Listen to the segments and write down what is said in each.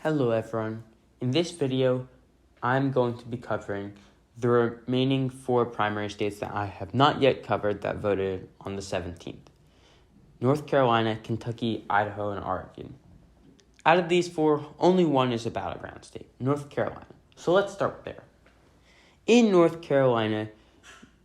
Hello everyone. In this video, I'm going to be covering the remaining 4 primary states that I have not yet covered that voted on the 17th. North Carolina, Kentucky, Idaho, and Oregon. Out of these 4, only one is a battleground state, North Carolina. So let's start there. In North Carolina,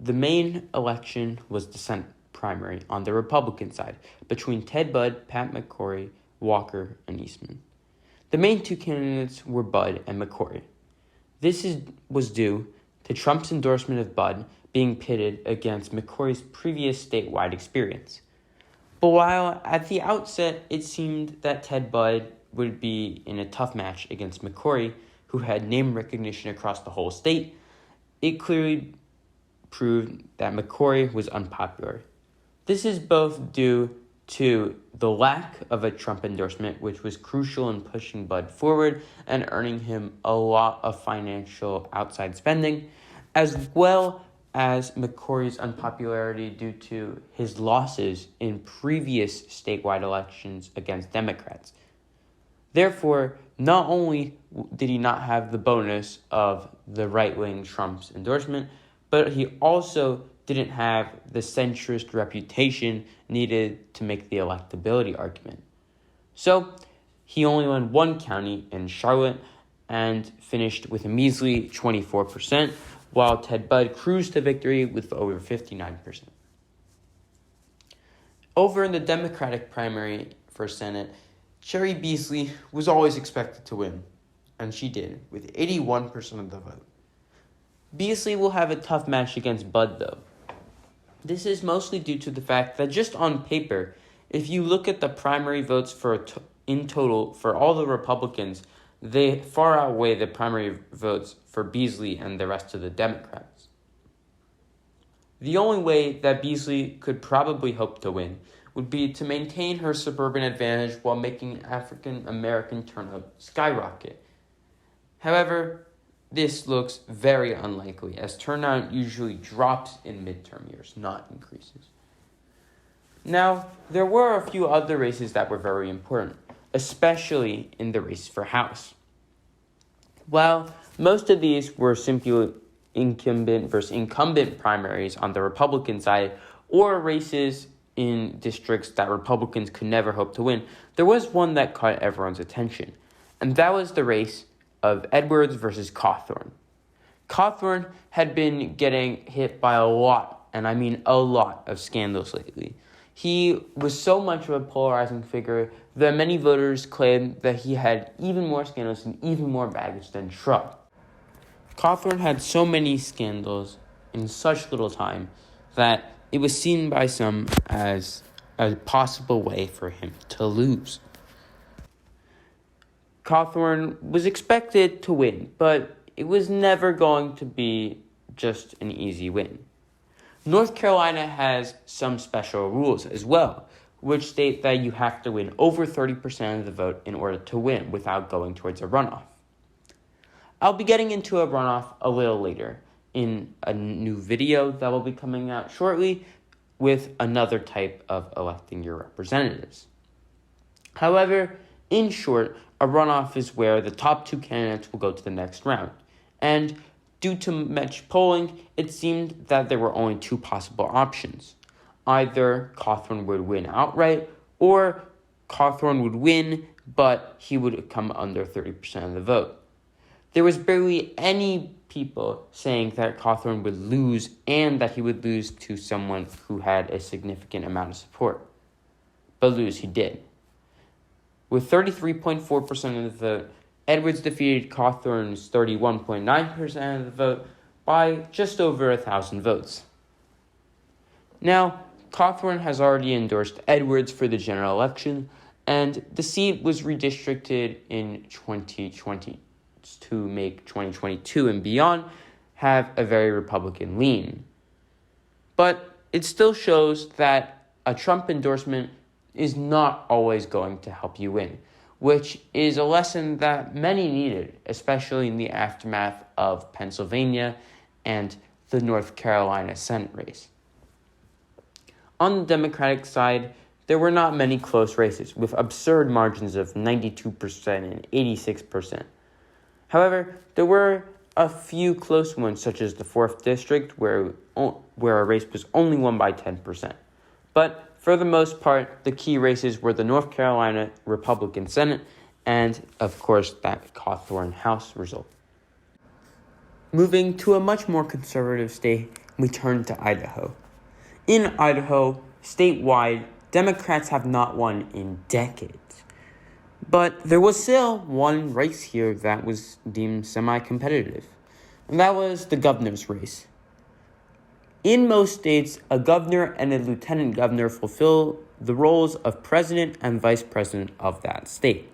the main election was the Senate primary on the Republican side between Ted Budd, Pat McCrory, Walker, and Eastman. The main 2 candidates were Budd and McCrory. This was due to Trump's endorsement of Budd being pitted against McCrory's previous statewide experience. But while at the outset it seemed that Ted Budd would be in a tough match against McCrory, who had name recognition across the whole state, it clearly proved that McCrory was unpopular. This is both due to the lack of a Trump endorsement, which was crucial in pushing Budd forward and earning him a lot of financial outside spending, as well as McCrory's unpopularity due to his losses in previous statewide elections against Democrats. Therefore, not only did he not have the bonus of the right-wing Trump's endorsement, but he also didn't have the centrist reputation needed to make the electability argument. So he only won 1 county in Charlotte and finished with a measly 24%, while Ted Budd cruised to victory with over 59%. Over in the Democratic primary for Senate, Cheri Beasley was always expected to win, and she did, with 81% of the vote. Beasley will have a tough match against Budd, though. This is mostly due to the fact that just on paper, if you look at the primary votes in total for all the Republicans, they far outweigh the primary votes for Beasley and the rest of the Democrats. The only way that Beasley could probably hope to win would be to maintain her suburban advantage while making African American turnout skyrocket. However, this looks very unlikely, as turnout usually drops in midterm years, not increases. Now, there were a few other races that were very important, especially in the race for House. While most of these were simply incumbent versus incumbent primaries on the Republican side, or races in districts that Republicans could never hope to win, there was one that caught everyone's attention, and that was the race of Edwards versus Cawthorn. Cawthorn had been getting hit by a lot, and I mean a lot, of scandals lately. He was so much of a polarizing figure that many voters claimed that he had even more scandals and even more baggage than Trump. Cawthorn had so many scandals in such little time that it was seen by some as a possible way for him to lose. Cawthorn was expected to win, but it was never going to be just an easy win. North Carolina has some special rules as well, which state that you have to win over 30% of the vote in order to win without going towards a runoff. I'll be getting into a runoff a little later in a new video that will be coming out shortly with another type of electing your representatives. However, in short, a runoff is where the top 2 candidates will go to the next round. And due to much polling, it seemed that there were only 2 possible options. Either Cawthorn would win outright, or Cawthorn would win, but he would come under 30% of the vote. There was barely any people saying that Cawthorn would lose and that he would lose to someone who had a significant amount of support. But lose he did. With 33.4% of the vote, Edwards defeated Cawthorn's 31.9% of the vote by just over 1,000 votes. Now, Cawthorn has already endorsed Edwards for the general election, and the seat was redistricted in 2020 to make 2022 and beyond have a very Republican lean. But it still shows that a Trump endorsement is not always going to help you win, which is a lesson that many needed, especially in the aftermath of Pennsylvania and the North Carolina Senate race. On the Democratic side, there were not many close races, with absurd margins of 92% and 86%. However, there were a few close ones, such as the 4th District, where a race was only won by 10%. But for the most part, the key races were the North Carolina Republican Senate and, of course, that Cawthorn House result. Moving to a much more conservative state, we turn to Idaho. In Idaho, statewide, Democrats have not won in decades. But there was still one race here that was deemed semi-competitive, and that was the governor's race. In most states, a governor and a lieutenant governor fulfill the roles of president and vice president of that state.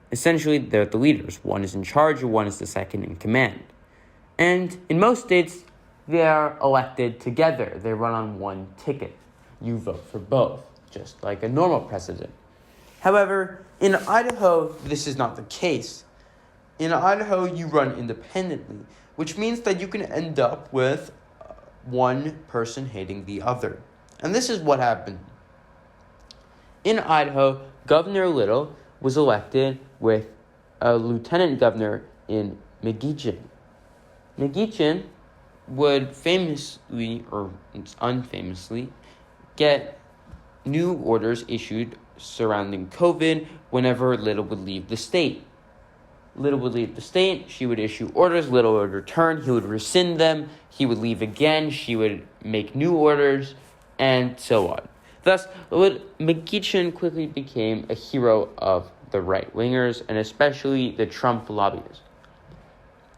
Essentially, they're the leaders. One is in charge, and one is the second in command. And in most states, they are elected together. They run on one ticket. You vote for both, just like a normal president. However, in Idaho, this is not the case. In Idaho, you run independently, which means that you can end up with one person hating the other. And this is what happened. In Idaho, Governor Little was elected with a lieutenant governor in McGeechan. McGeechan would famously, or unfamously, get new orders issued surrounding COVID whenever Little would leave the state. Little would leave the state, she would issue orders, Little would return, he would rescind them, he would leave again, she would make new orders, and so on. Thus, McGeechan quickly became a hero of the right-wingers, and especially the Trump lobbyists.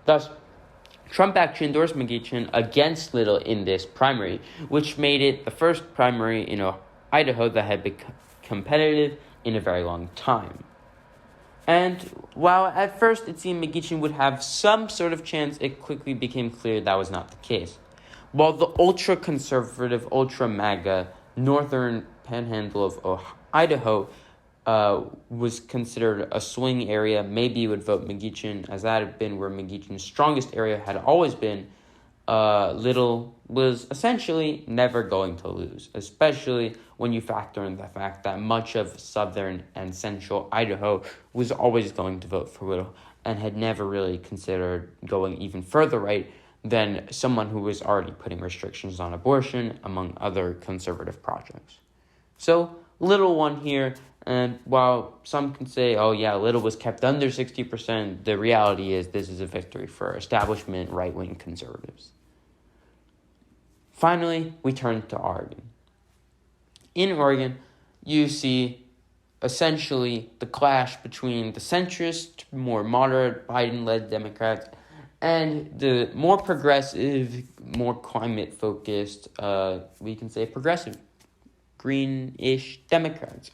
Thus, Trump actually endorsed McGeechan against Little in this primary, which made it the first primary in Idaho that had become competitive in a very long time. And while at first it seemed McGeechan would have some sort of chance, it quickly became clear that was not the case. While the ultra-conservative, ultra-MAGA northern panhandle of Idaho was considered a swing area, maybe you would vote McGeechan, as that had been where McGeechan's strongest area had always been, Little was essentially never going to lose, especially when you factor in the fact that much of southern and central Idaho was always going to vote for Little and had never really considered going even further right than someone who was already putting restrictions on abortion, among other conservative projects. So, Little won here, and while some can say, oh yeah, Little was kept under 60%, the reality is this is a victory for establishment right-wing conservatives. Finally, we turn to Oregon. In Oregon, you see essentially the clash between the centrist, more moderate, Biden-led Democrats and the more progressive, more climate-focused, we can say progressive, green-ish Democrats.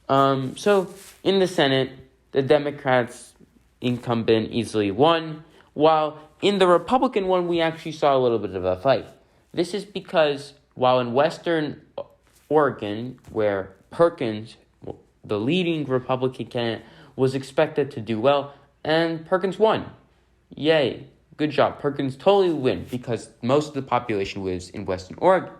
So in the Senate, the Democrats' incumbent easily won, while in the Republican one, we actually saw a little bit of a fight. This is because while in Western Oregon, where Perkins, the leading Republican candidate, was expected to do well, and Perkins won. Yay, good job. Perkins totally win because most of the population lives in Western Oregon.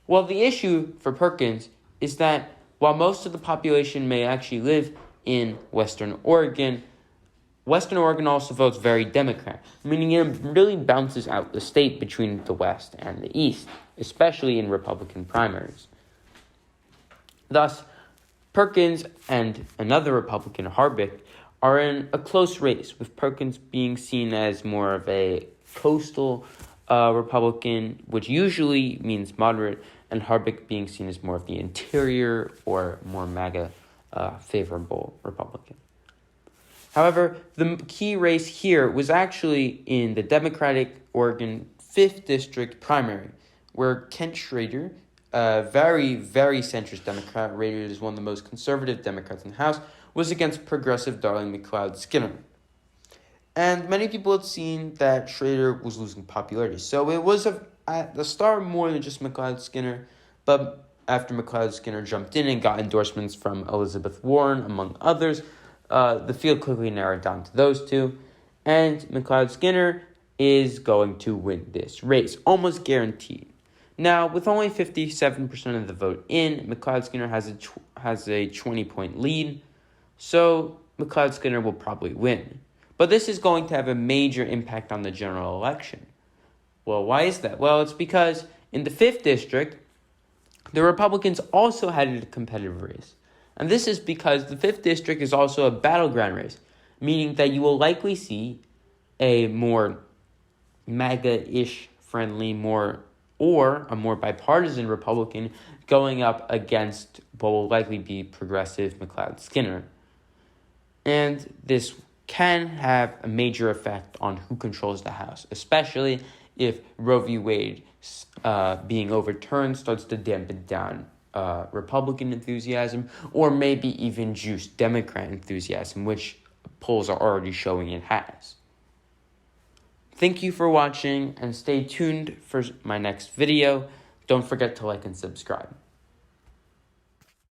Well, the issue for Perkins is that while most of the population may actually live in Western Oregon also votes very Democrat, meaning it really bounces out the state between the West and the East, especially in Republican primaries. Thus, Perkins and another Republican, Harvick, are in a close race, with Perkins being seen as more of a coastal Republican, which usually means moderate, and Harvick being seen as more of the interior or more MAGA favorable Republican. However, the key race here was actually in the Democratic Oregon 5th District primary, where Kent Schrader, a very, very centrist Democrat, rated as one of the most conservative Democrats in the House, was against progressive Darling McLeod Skinner. And many people had seen that Schrader was losing popularity. So it was at the start more than just McLeod Skinner, but after McLeod Skinner jumped in and got endorsements from Elizabeth Warren, among others, the field quickly narrowed down to those two, and McLeod Skinner is going to win this race, almost guaranteed. Now, with only 57% of the vote in, McLeod-Skinner has a 20-point lead, so McLeod-Skinner will probably win. But this is going to have a major impact on the general election. Well, why is that? Well, it's because in the 5th district, the Republicans also had a competitive race. And this is because the 5th district is also a battleground race, meaning that you will likely see a more MAGA-ish friendly, or a more bipartisan Republican going up against what will likely be progressive McLeod-Skinner. And this can have a major effect on who controls the House, especially if Roe v. Wade being overturned starts to dampen down Republican enthusiasm, or maybe even juice Democrat enthusiasm, which polls are already showing it has. Thank you for watching, and stay tuned for my next video. Don't forget to like and subscribe.